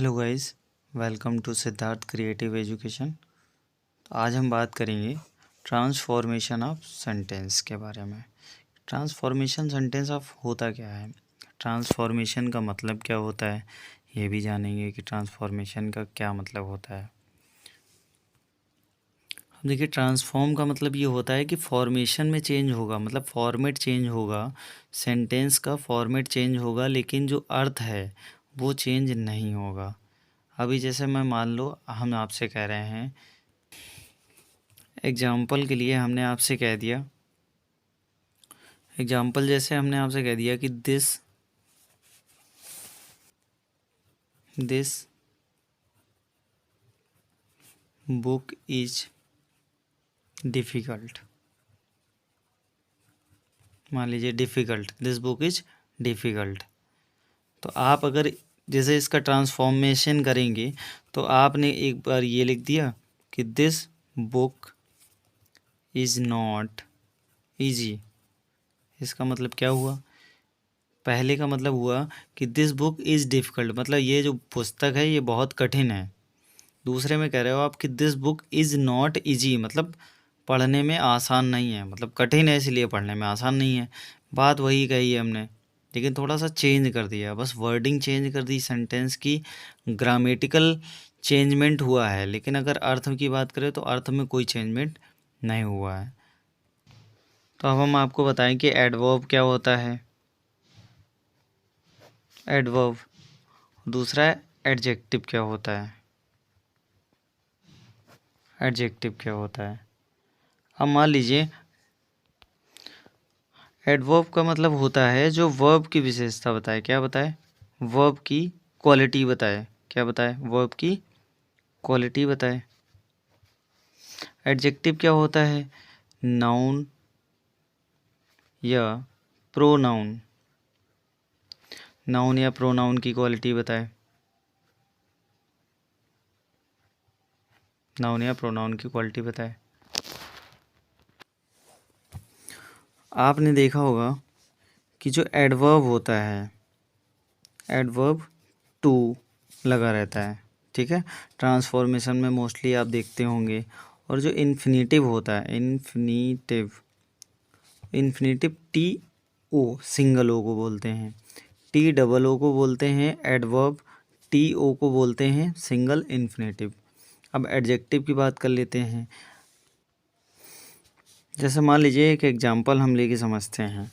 Hello guys, welcome to Siddharth creative education. तो आज हम बात करेंगे ट्रांसफॉर्मेशन ऑफ सेंटेंस के बारे में। ट्रांसफॉर्मेशन सेंटेंस ऑफ होता क्या है, ट्रांसफॉर्मेशन का मतलब क्या होता है, ये भी जानेंगे कि ट्रांसफॉर्मेशन का क्या मतलब होता है। अब देखिए, ट्रांसफॉर्म का मतलब ये होता है कि फॉर्मेशन में चेंज होगा, मतलब फॉर्मेट चेंज होगा, सेंटेंस का फॉर्मेट चेंज होगा, लेकिन जो अर्थ है वो चेंज नहीं होगा। अभी जैसे मैं मान लो हम आपसे कह रहे हैं, एग्जाम्पल के लिए हमने आपसे कह दिया, एग्जाम्पल जैसे हमने आपसे कह दिया कि दिस बुक इज डिफ़िकल्ट। मान लीजिए difficult, this book is difficult. तो आप अगर जैसे इसका ट्रांसफॉर्मेशन करेंगे तो आपने एक बार ये लिख दिया कि this book is not easy. इसका मतलब क्या हुआ, पहले का मतलब हुआ कि दिस बुक इज़ डिफ़िकल्ट, मतलब ये जो पुस्तक है ये बहुत कठिन है। दूसरे में कह रहे हो आप कि this book is not easy, मतलब पढ़ने में आसान नहीं है, मतलब कठिन है इसलिए पढ़ने में आसान नहीं है। बात वही कही है हमने, लेकिन थोड़ा सा चेंज कर दिया, बस वर्डिंग चेंज कर दी, सेंटेंस की ग्रामेटिकल चेंजमेंट हुआ है, लेकिन अगर अर्थ की बात करें तो अर्थ में कोई चेंजमेंट नहीं हुआ है। तो अब हम आपको बताएं कि एडवर्ब क्या होता है। एडवर्ब, दूसरा है एडजेक्टिव क्या होता है। एडजेक्टिव क्या होता है, अब मान लीजिए एडवर्ब का मतलब होता है जो वर्ब की विशेषता बताए। क्या बताए, वर्ब की क्वालिटी बताए। क्या बताए, वर्ब की क्वालिटी बताए। एडजेक्टिव क्या होता है, नाउन या प्रोनाउन, नाउन या प्रोनाउन की क्वालिटी बताए, नाउन या प्रोनाउन की क्वालिटी बताए। आपने देखा होगा कि जो एडवर्ब होता है, एडवर्ब टू लगा रहता है, ठीक है, ट्रांसफॉर्मेशन में मोस्टली आप देखते होंगे। और जो इन्फिनेटिव होता है, infinitive, infinitive T O single O को बोलते हैं, टी डबल ओ को बोलते हैं एडवर्ब, टी ओ को बोलते हैं सिंगल इन्फिनेटिव। अब एडजेक्टिव की बात कर लेते हैं। जैसे मान लीजिए एक एग्जांपल हम लेके समझते हैं।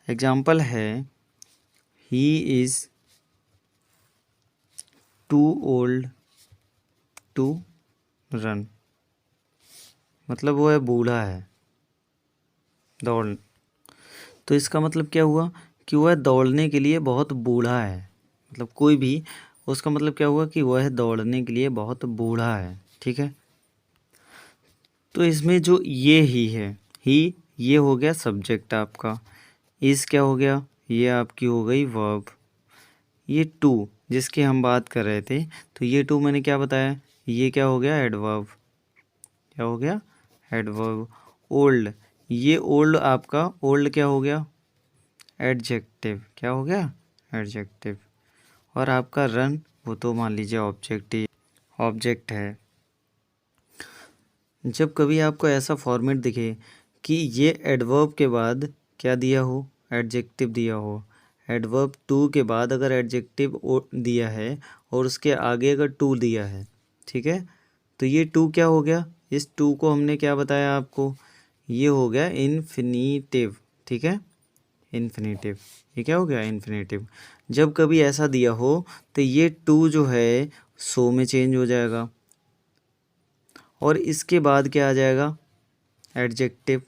एग्जांपल है he is too old to run, मतलब वो है बूढ़ा है दौड़। तो इसका मतलब क्या हुआ कि वह दौड़ने के लिए बहुत बूढ़ा है, मतलब कोई भी, उसका मतलब क्या हुआ कि वह दौड़ने के लिए बहुत बूढ़ा है, ठीक है। तो इसमें जो ये ही है, ही, ये हो गया सब्जेक्ट आपका, इस क्या हो गया, ये आपकी हो गई वर्ब, ये टू जिसकी हम बात कर रहे थे, तो ये टू मैंने क्या बताया, ये क्या हो गया एडवर्ब, क्या हो गया एडवर्ब। ओल्ड, ये ओल्ड आपका, ओल्ड क्या हो गया एडजेक्टिव, क्या हो गया एडजेक्टिव। और आपका रन, वो तो मान लीजिए ऑब्जेक्ट ही, ऑब्जेक्ट है। जब कभी आपको ऐसा फॉर्मेट दिखे कि ये एडवर्ब के बाद क्या दिया हो, एडजेक्टिव दिया हो, एडवर्ब टू के बाद अगर एडजेक्टिव दिया है और उसके आगे अगर टू दिया है, ठीक है, तो ये टू क्या हो गया, इस टू को हमने क्या बताया आपको, ये हो गया इन्फिनिटिव, ठीक है, इन्फिनेटिव। ये क्या हो गया इन्फिनेटिव। जब कभी ऐसा दिया हो तो ये टू जो है सो में चेंज हो जाएगा, और इसके बाद क्या आ जाएगा एडजेक्टिव,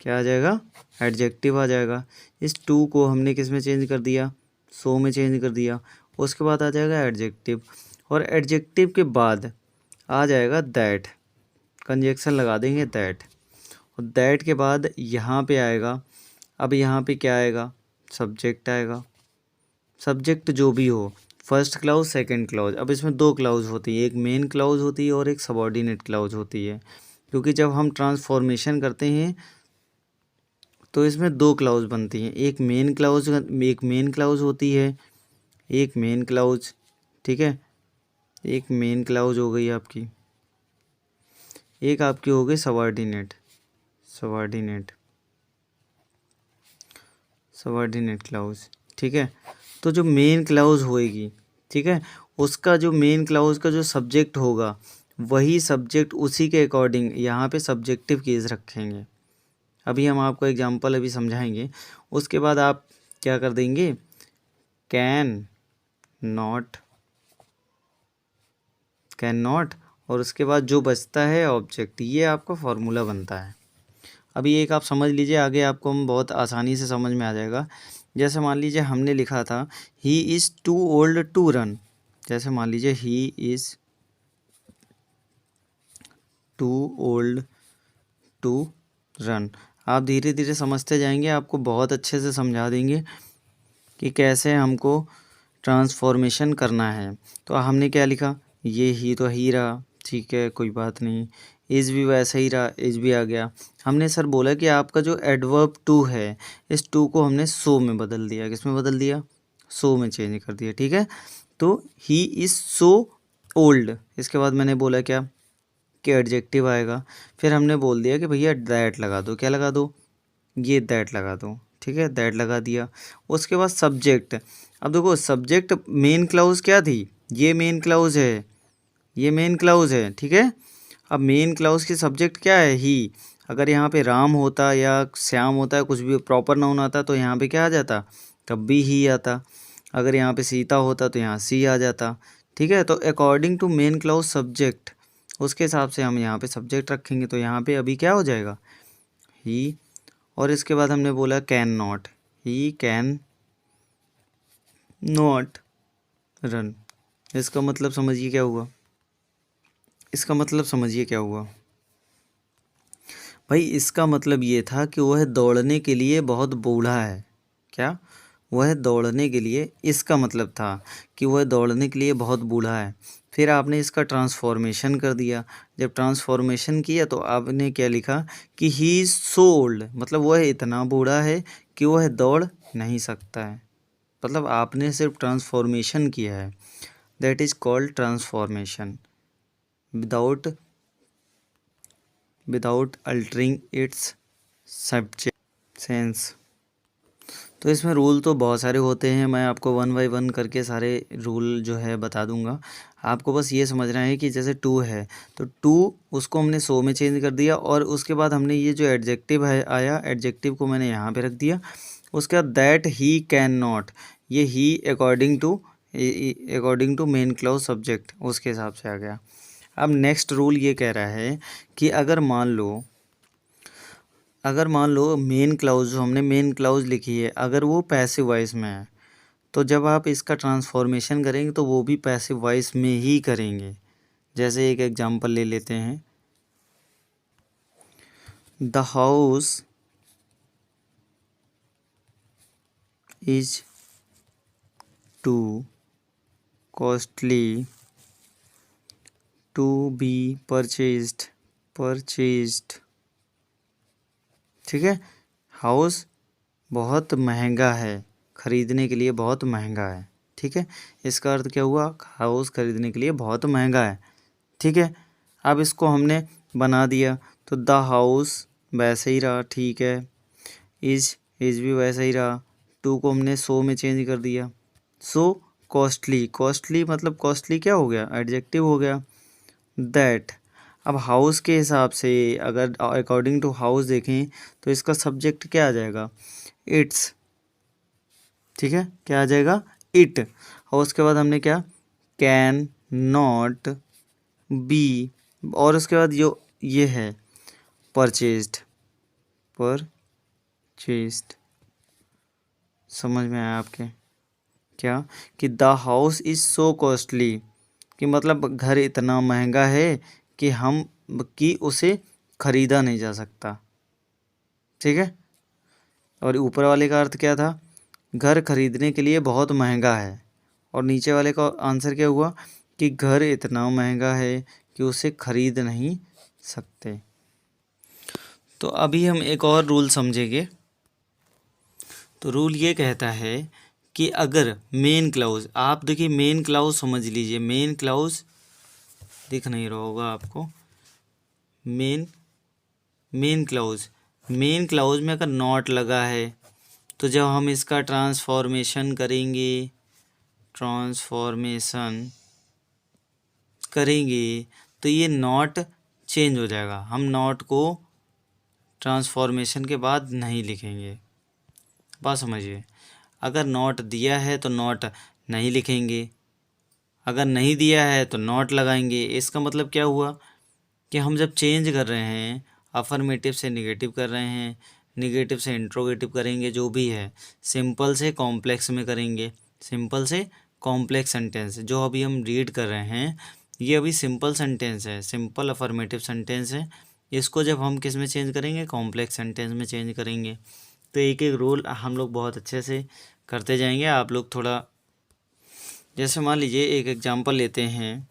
क्या आ जाएगा एडजेक्टिव आ जाएगा। इस टू को हमने किस में चेंज कर दिया, सो में चेंज कर दिया, उसके बाद आ जाएगा एडजेक्टिव। और एडजेक्टिव के बाद आ जाएगा दैट, कंजक्शन लगा देंगे दैट, और दैट के बाद यहाँ पे आएगा, अब यहाँ पे क्या आएगा सब्जेक्ट आएगा। सब्जेक्ट जो भी हो, फर्स्ट क्लाउज सेकंड क्लाउज, अब इसमें दो क्लाउज होती है, एक मेन क्लाउज होती है और एक सबऑर्डिनेट क्लाउज होती है, क्योंकि जब हम ट्रांसफॉर्मेशन करते हैं तो इसमें दो क्लाउज बनती हैं, एक मेन क्लाउज, एक मेन क्लाउज होती है, एक मेन क्लाउज, ठीक है। एक मेन क्लाउज हो गई आपकी, एक आपकी हो गई सबऑर्डिनेट, सबऑर्डिनेट क्लाउज, ठीक है। तो जो मेन क्लाउज होएगी, ठीक है, उसका जो मेन क्लाउज का जो सब्जेक्ट होगा वही सब्जेक्ट उसी के अकॉर्डिंग यहाँ पे सब्जेक्टिव केस रखेंगे। अभी हम आपको एग्जांपल अभी समझाएंगे, उसके बाद आप क्या कर देंगे, कैन नॉट, और उसके बाद जो बचता है ऑब्जेक्ट, ये आपका फॉर्मूला बनता है। अभी एक आप समझ लीजिए, आगे आपको हम बहुत आसानी से समझ में आ जाएगा। जैसे मान लीजिए हमने लिखा था he is too old to run, जैसे मान लीजिए he is too old to run. आप धीरे धीरे समझते जाएंगे, आपको बहुत अच्छे से समझा देंगे कि कैसे हमको ट्रांसफॉर्मेशन करना है। तो हमने क्या लिखा, ये ही तो ही रहा, ठीक है, कोई बात नहीं। इज़ भी वैसा ही रहा, इज़ भी आ गया। हमने सर बोला कि आपका जो एडवर्ब टू है, इस टू को हमने सो में बदल दिया। किस में बदल दिया, सो में चेंज कर दिया, ठीक है। तो ही इज़ सो ओल्ड, इसके बाद मैंने बोला क्या कि एडजेक्टिव आएगा। फिर हमने बोल दिया कि भैया दैट लगा दो, क्या लगा दो, ये दैट लगा दो, ठीक है, दैट लगा दिया। उसके बाद सब्जेक्ट, अब देखो सब्जेक्ट मेन क्लाउज क्या थी, ये मेन क्लाउज है, ये मेन क्लाउज है, ठीक है। अब मेन क्लाउज की सब्जेक्ट क्या है, ही। अगर यहाँ पे राम होता या श्याम होता है, कुछ भी प्रॉपर नाउन आता तो यहाँ पे क्या आ जाता, तब भी ही आता। अगर यहाँ पे सीता होता तो यहाँ सी आ जाता, ठीक है। तो according to main clause subject, उसके हिसाब से हम यहाँ पे सब्जेक्ट रखेंगे। तो यहाँ पे अभी क्या हो जाएगा, ही। और इसके बाद हमने बोला can not, he can not run. इसका मतलब समझिए क्या हुआ, इसका मतलब समझिए क्या हुआ भाई। इसका मतलब ये था कि वह दौड़ने के लिए बहुत बूढ़ा है। क्या, वह दौड़ने के लिए, इसका मतलब था कि वह दौड़ने के लिए बहुत बूढ़ा है। फिर आपने इसका ट्रांसफॉर्मेशन कर दिया। जब ट्रांसफॉर्मेशन किया तो आपने क्या लिखा कि ही इज़ सो ओल्ड, मतलब वह इतना बूढ़ा है कि वह दौड़ नहीं सकता है। मतलब आपने सिर्फ ट्रांसफॉर्मेशन किया है, that is called transformation without altering it's subject sense. तो इसमें रूल तो बहुत सारे होते हैं, मैं आपको वन बाय वन करके सारे रूल जो है बता दूंगा। आपको बस ये समझना है कि जैसे टू है तो टू उसको हमने सो में चेंज कर दिया, और उसके बाद हमने ये जो एडजेक्टिव है आया, एडजेक्टिव को मैंने यहाँ पे रख दिया। उसके बाद दैट ही कैन नॉट, ये ही according to main clause subject, उसके हिसाब से आ गया। अब नेक्स्ट रूल ये कह रहा है कि अगर मान लो मेन क्लाउज, जो हमने मेन क्लाउज लिखी है, अगर वो पैसिव वॉइस में है तो जब आप इसका ट्रांसफॉर्मेशन करेंगे तो वो भी पैसिव वॉइस में ही करेंगे। जैसे एक एग्जांपल ले लेते हैं, the house is too costly to be purchased, ठीक है। हाउस बहुत महंगा है, ख़रीदने के लिए बहुत महंगा है, ठीक है। इसका अर्थ क्या हुआ, हाउस खरीदने के लिए बहुत महंगा है, ठीक है। अब इसको हमने बना दिया तो द हाउस वैसे ही रहा, ठीक है। इज भी वैसा ही रहा। टू को हमने सो में चेंज कर दिया, सो कॉस्टली मतलब कॉस्टली क्या हो गया, एडजेक्टिव हो गया। दैट, अब हाउस के हिसाब से अगर अकॉर्डिंग टू हाउस देखें तो इसका सब्जेक्ट क्या आ जाएगा, इट्स, ठीक है, क्या आ जाएगा, इट। और उसके बाद हमने क्या, कैन नॉट बी, और उसके बाद जो ये है परचेज्ड, समझ में आया आपके, क्या कि the house is so costly, कि मतलब घर इतना महंगा है कि उसे ख़रीदा नहीं जा सकता, ठीक है। और ऊपर वाले का अर्थ क्या था, घर खरीदने के लिए बहुत महंगा है, और नीचे वाले का आंसर क्या हुआ कि घर इतना महंगा है कि उसे खरीद नहीं सकते। तो अभी हम एक और रूल समझेंगे। तो रूल ये कहता है कि अगर मेन क्लाउज, आप देखिए मेन क्लाउज समझ लीजिए, मेन क्लाउज दिख नहीं रहा होगा आपको, मेन क्लाउज में अगर नॉट लगा है तो जब हम इसका ट्रांसफॉर्मेशन करेंगे तो ये नॉट चेंज हो जाएगा। हम नॉट को ट्रांसफॉर्मेशन के बाद नहीं लिखेंगे, बात समझिए। अगर नॉट दिया है तो नॉट नहीं लिखेंगे, अगर नहीं दिया है तो नॉट लगाएंगे। इसका मतलब क्या हुआ कि हम जब चेंज कर रहे हैं, अफर्मेटिव से निगेटिव कर रहे हैं, निगेटिव से इंट्रोगेटिव करेंगे, जो भी है सिंपल से कॉम्प्लेक्स में करेंगे। सिंपल से कॉम्प्लेक्स सेंटेंस जो अभी हम रीड कर रहे हैं, ये अभी सिंपल सेंटेंस है, सिंपल अफर्मेटिव सेंटेंस है। इसको जब हम किस में चेंज करेंगे, कॉम्प्लेक्स सेंटेंस में चेंज करेंगे। तो एक एक रूल हम लोग बहुत अच्छे से करते जाएंगे। आप लोग थोड़ा, जैसे मान लीजिए एक एग्जांपल लेते हैं,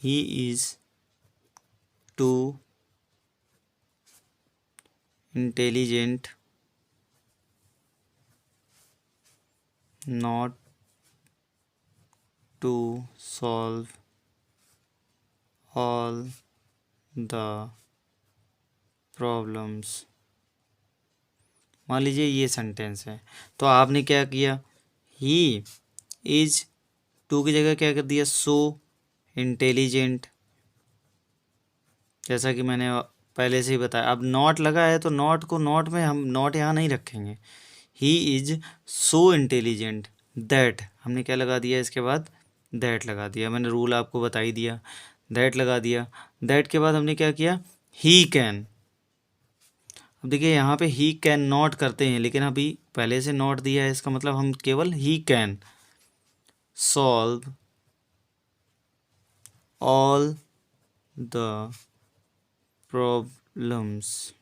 ही is to intelligent not to solve all the problems। मान लीजिए ये सेंटेंस है, तो आपने क्या किया, ही इज टू की जगह क्या कर दिया, सो इंटेलिजेंट, जैसा कि मैंने पहले से ही बताया। अब नॉट लगा है तो नॉट को, नॉट में हम नॉट यहाँ नहीं रखेंगे। He is so intelligent that, हमने क्या लगा दिया इसके बाद, दैट लगा दिया। मैंने रूल आपको बता ही दिया, दैट लगा दिया। दैट के बाद हमने क्या किया, ही कैन। अब देखिए यहाँ पे ही कैन नॉट करते हैं, लेकिन अभी पहले से नॉट दिया है, इसका मतलब हम केवल he can solve all the problems.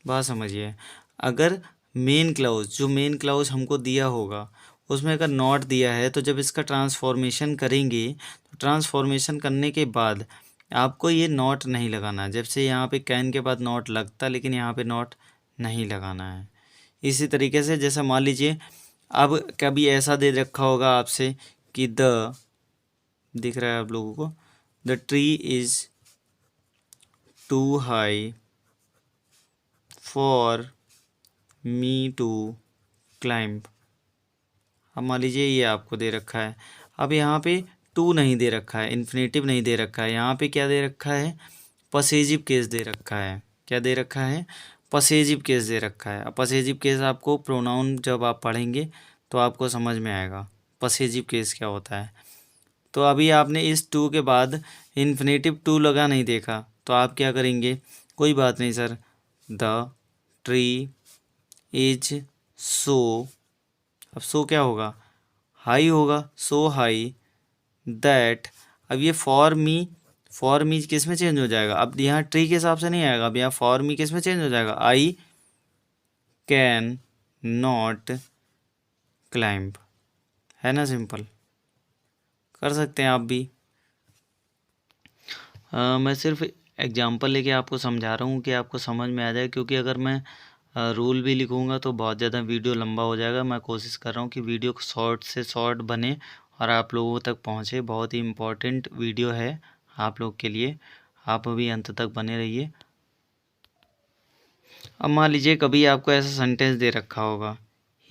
बात समझिए, अगर मेन क्लाउज, जो मेन क्लाउज हमको दिया होगा उसमें अगर नॉट दिया है, तो जब इसका ट्रांसफॉर्मेशन करेंगे तो ट्रांसफॉर्मेशन करने के बाद आपको ये नॉट नहीं लगाना। जब से यहाँ पे कैन के बाद नॉट लगता, लेकिन यहाँ पे नॉट नहीं लगाना है। इसी तरीके से जैसा मान लीजिए, अब कभी ऐसा दे रखा होगा आपसे कि द, दिख रहा है आप लोगों को, the tree is too high for me to climb. अब मान लीजिए ये आपको दे रखा है, अब यहाँ पे टू नहीं दे रखा है, इन्फिनेटिव नहीं दे रखा है, यहाँ पे क्या दे रखा है, पसेजिव केस दे रखा है। क्या दे रखा है, पसेजिव केस दे रखा है। अब पसेजिव केस आपको प्रोनाउन जब आप पढ़ेंगे तो आपको समझ में आएगा पसेजिव केस क्या होता है। तो अभी आपने इस टू के बाद इन्फिनेटिव टू लगा नहीं देखा, तो आप क्या करेंगे, कोई बात नहीं sir, the tree is so, अब सो क्या होगा, हाई होगा, सो हाई दैट। अब ये फॉर मी किस में चेंज हो जाएगा, अब यहाँ ट्री के हिसाब से नहीं आएगा, अब यहाँ फॉर मी किस में चेंज हो जाएगा, आई कैन नॉट क्लाइंब। है ना, सिंपल, कर सकते हैं आप भी। मैं सिर्फ एग्जांपल लेके आपको समझा रहा हूँ कि आपको समझ में आ जाए, क्योंकि अगर मैं रूल भी लिखूँगा तो बहुत ज़्यादा वीडियो लंबा हो जाएगा। मैं कोशिश कर रहा हूँ कि वीडियो शॉर्ट से शॉर्ट बने और आप लोगों तक पहुँचे। बहुत ही इम्पोर्टेंट वीडियो है आप लोग के लिए, आप अभी अंत तक बने रहिए। अब मान लीजिए कभी आपको ऐसा सेंटेंस दे रखा होगा,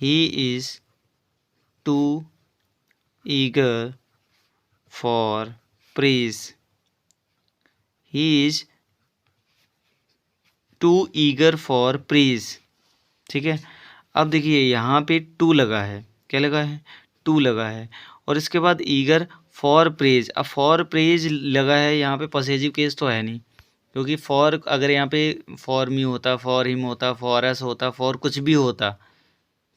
he is too eager for praise, he is too eager for praise. ठीक है, अब देखिए यहाँ पे टू लगा है, क्या लगा है, टू लगा है, और इसके बाद ईगर फॉर प्रेज। अब फॉर प्रेज लगा है, यहाँ पे पॉसेजिव केस तो है नहीं, क्योंकि फॉर अगर यहाँ पे फॉर मी होता, फॉर हिम होता, फॉर अस होता, फॉर कुछ भी होता,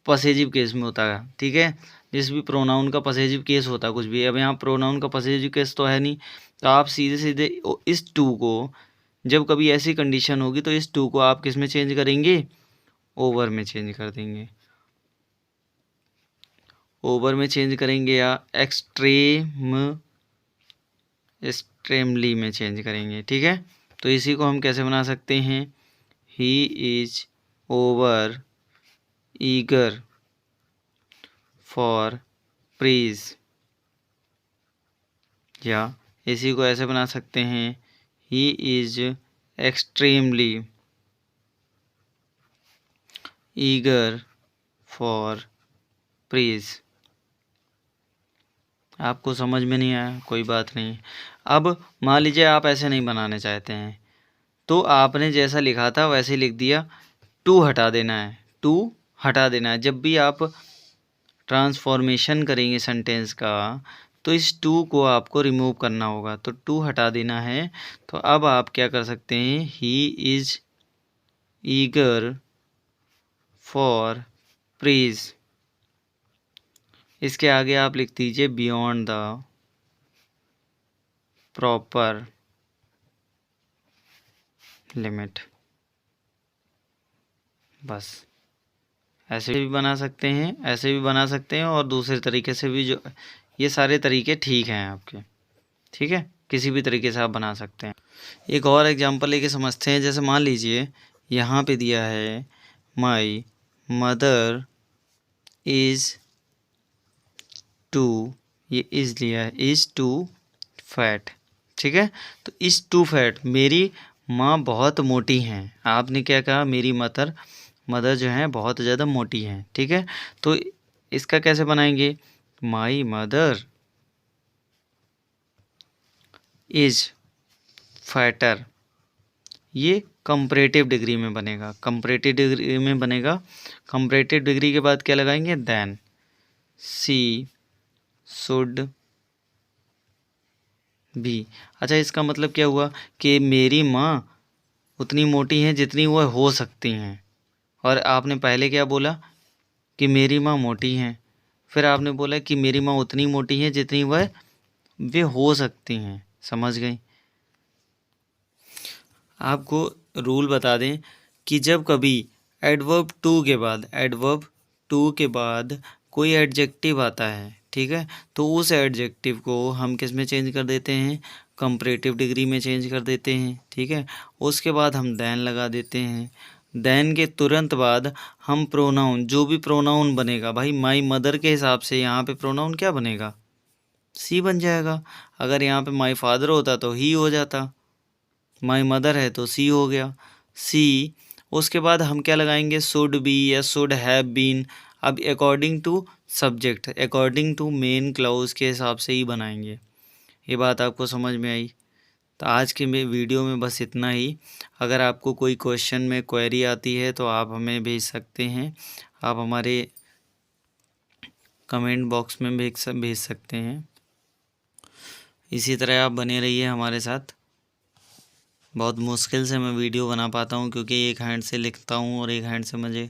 पॉसेजिव केस में होता है। ठीक है, जिस भी प्रोनाउन का पॉसेजिव केस होता कुछ भी, अब यहाँ प्रोनाउन का पॉसेजिव केस तो है नहीं, तो आप सीधे सीधे इस टू को, जब कभी ऐसी कंडीशन होगी तो इस टू को आप किस में चेंज करेंगे, ओवर में चेंज कर देंगे, ओवर में चेंज करेंगे, या एक्सट्रेमली में चेंज करेंगे। ठीक है, तो इसी को हम कैसे बना सकते हैं, he is over eager for praise, या इसी को ऐसे बना सकते हैं, he is extremely eager for praise. आपको समझ में नहीं आया, कोई बात नहीं। अब मान लीजिए आप ऐसे नहीं बनाने चाहते हैं, तो आपने जैसा लिखा था वैसे ही लिख दिया, टू हटा देना है, टू हटा देना है। जब भी आप ट्रांसफॉर्मेशन करेंगे सेंटेंस का, तो इस टू को आपको रिमूव करना होगा, तो टू हटा देना है। तो अब आप क्या कर सकते हैं, he is eager for praise. इसके आगे आप लिख दीजिए बियॉन्ड द प्रॉपर लिमिट। बस ऐसे भी बना सकते हैं, ऐसे भी बना सकते हैं, और दूसरे तरीके से भी, जो ये सारे तरीके ठीक हैं आपके, ठीक है, किसी भी तरीके से आप बना सकते हैं। एक और एग्जांपल लेके समझते हैं। जैसे मान लीजिए यहाँ पे दिया है, माई मदर इज़ टू, ये इज़ लिया है, इज़ टू फैट, ठीक है। तो इज़ टू फैट, मेरी माँ बहुत मोटी हैं। आपने क्या कहा, मेरी मदर जो है बहुत ज़्यादा मोटी हैं, ठीक है। तो इसका कैसे बनाएंगे, माई मदर इज फैटर, ये कंपैरेटिव डिग्री में बनेगा, कंपैरेटिव डिग्री में बनेगा। कंपैरेटिव डिग्री के बाद क्या लगाएंगे, देन सी शुड बी। अच्छा, इसका मतलब क्या हुआ कि मेरी माँ उतनी मोटी हैं जितनी वह हो सकती हैं, और आपने पहले क्या बोला कि मेरी माँ मोटी हैं, फिर आपने बोला कि मेरी माँ उतनी मोटी हैं जितनी वे हो सकती हैं। समझ गई। आपको रूल बता दें कि जब कभी एडवर्ब टू के बाद कोई एडजेक्टिव आता है, ठीक है, तो उस एडजेक्टिव को हम किस में चेंज कर देते हैं, कंपैरेटिव डिग्री में चेंज कर देते हैं, ठीक है। उसके बाद हम देन लगा देते हैं। देन के तुरंत बाद हम प्रोनाउन, जो भी प्रोनाउन बनेगा, भाई माई मदर के हिसाब से यहाँ पे प्रोनाउन क्या बनेगा, सी बन जाएगा। अगर यहाँ पे माई फादर होता तो ही हो जाता, माई मदर है तो सी हो गया, सी। उसके बाद हम क्या लगाएंगे, शुड बी या शुड हैव बीन। अब according to subject, according to main clause के हिसाब से ही बनाएंगे। ये बात आपको समझ में आई। तो आज के वीडियो में बस इतना ही। अगर आपको कोई क्वेश्चन में क्वेरी आती है तो आप हमें भेज सकते हैं, आप हमारे कमेंट बॉक्स में भेज सकते हैं। इसी तरह आप बने रहिए हमारे साथ। बहुत मुश्किल से मैं वीडियो बना पाता हूँ, क्योंकि एक हैंड से लिखता हूँ और एक हैंड से मुझे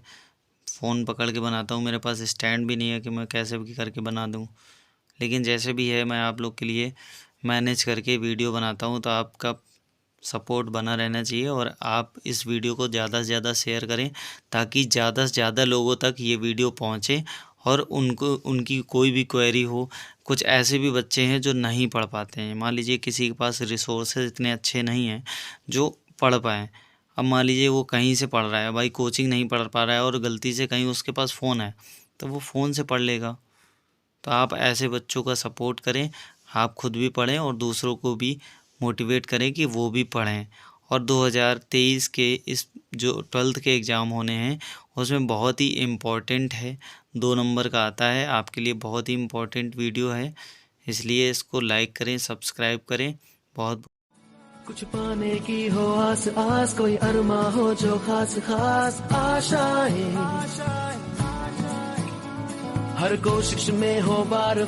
फ़ोन पकड़ के बनाता हूँ। मेरे पास स्टैंड भी नहीं है कि मैं कैसे भी करके बना दूँ, लेकिन जैसे भी है मैं आप लोग के लिए मैनेज करके वीडियो बनाता हूँ। तो आपका सपोर्ट बना रहना चाहिए, और आप इस वीडियो को ज़्यादा से ज़्यादा शेयर करें, ताकि ज़्यादा से ज़्यादा लोगों तक ये वीडियो पहुँचे, और उनकी कोई भी क्वेरी हो। कुछ ऐसे भी बच्चे हैं जो नहीं पढ़ पाते हैं, मान लीजिए किसी के पास रिसोर्सेज इतने अच्छे नहीं हैं जो पढ़ पाएँ। अब मान लीजिए वो कहीं से पढ़ रहा है, भाई कोचिंग नहीं पढ़ पा रहा है, और गलती से कहीं उसके पास फ़ोन है, तो वो फ़ोन से पढ़ लेगा। तो आप ऐसे बच्चों का सपोर्ट करें, आप खुद भी पढ़ें और दूसरों को भी मोटिवेट करें कि वो भी पढ़ें। और 2023 के इस जो 12th के एग्ज़ाम होने हैं, उसमें बहुत ही इम्पोर्टेंट है, 2 नंबर का आता है, आपके लिए बहुत ही इम्पोर्टेंट वीडियो है, इसलिए इसको लाइक करें, सब्सक्राइब करें। बहुत कुछ पाने की हो आस आस, कोई अरमा हो जो खास खास आशाएं, हर कोशिश में हो बार